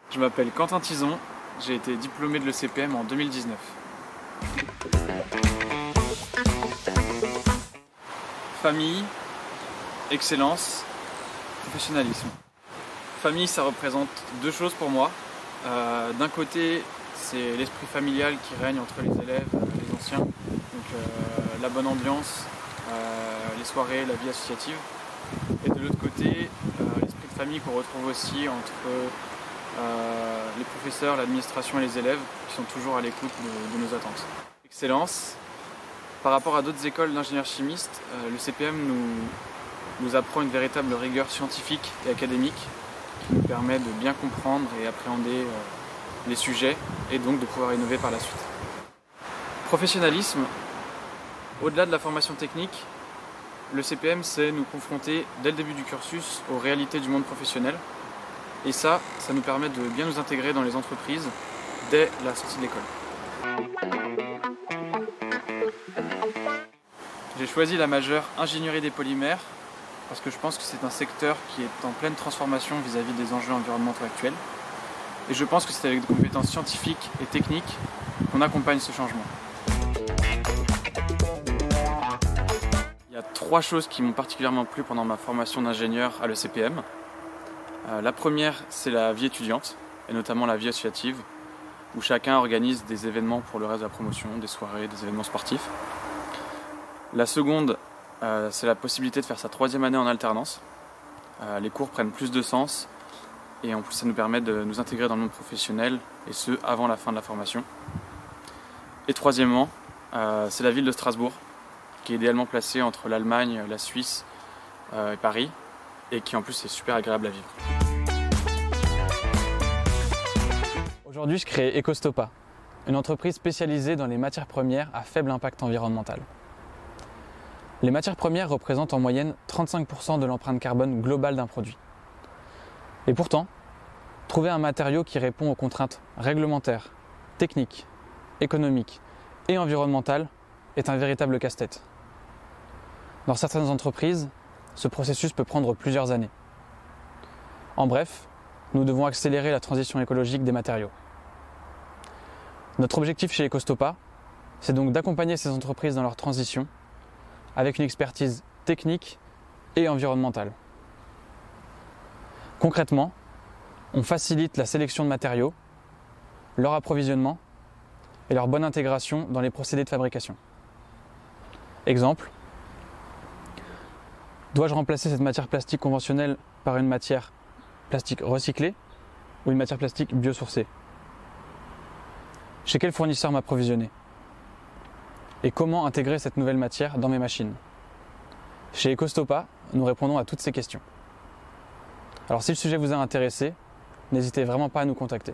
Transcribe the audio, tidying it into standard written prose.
Je m'appelle Quentin Tison, j'ai été diplômé de l'ECPM en 2019. Famille, excellence, professionnalisme. Famille, ça représente deux choses pour moi. D'un côté, c'est l'esprit familial qui règne entre les élèves, les anciens. Donc la bonne ambiance, les soirées, la vie associative. Et de l'autre côté, l'esprit de famille qu'on retrouve aussi entre les professeurs, l'administration et les élèves qui sont toujours à l'écoute de nos attentes. Excellence. Par rapport à d'autres écoles d'ingénieurs chimistes, le CPM nous apprend une véritable rigueur scientifique et académique qui nous permet de bien comprendre et appréhender les sujets et donc de pouvoir innover par la suite. Professionnalisme. Au-delà de la formation technique, le CPM sait nous confronter dès le début du cursus aux réalités du monde professionnel. Et ça nous permet de bien nous intégrer dans les entreprises dès la sortie de l'école. J'ai choisi la majeure ingénierie des polymères parce que je pense que c'est un secteur qui est en pleine transformation vis-à-vis des enjeux environnementaux actuels. Et je pense que c'est avec des compétences scientifiques et techniques qu'on accompagne ce changement. Il y a trois choses qui m'ont particulièrement plu pendant ma formation d'ingénieur à l'ECPM. La première, c'est la vie étudiante, et notamment la vie associative, où chacun organise des événements pour le reste de la promotion, des soirées, des événements sportifs. La seconde, c'est la possibilité de faire sa troisième année en alternance. Les cours prennent plus de sens, et en plus ça nous permet de nous intégrer dans le monde professionnel, et ce, avant la fin de la formation. Et troisièmement, c'est la ville de Strasbourg, qui est idéalement placée entre l'Allemagne, la Suisse et Paris, et qui en plus est super agréable à vivre. Aujourd'hui, je crée Ecostopa, une entreprise spécialisée dans les matières premières à faible impact environnemental. Les matières premières représentent en moyenne 35% de l'empreinte carbone globale d'un produit. Et pourtant, trouver un matériau qui répond aux contraintes réglementaires, techniques, économiques et environnementales est un véritable casse-tête. Dans certaines entreprises, ce processus peut prendre plusieurs années. En bref, nous devons accélérer la transition écologique des matériaux. Notre objectif chez Ecostopa, c'est donc d'accompagner ces entreprises dans leur transition avec une expertise technique et environnementale. Concrètement, on facilite la sélection de matériaux, leur approvisionnement et leur bonne intégration dans les procédés de fabrication. Exemple, dois-je remplacer cette matière plastique conventionnelle par une matière plastique recyclée ou une matière plastique biosourcée? Chez quel fournisseur m'approvisionner? Et comment intégrer cette nouvelle matière dans mes machines? Chez Ecostopa, nous répondons à toutes ces questions. Alors si le sujet vous a intéressé, n'hésitez vraiment pas à nous contacter.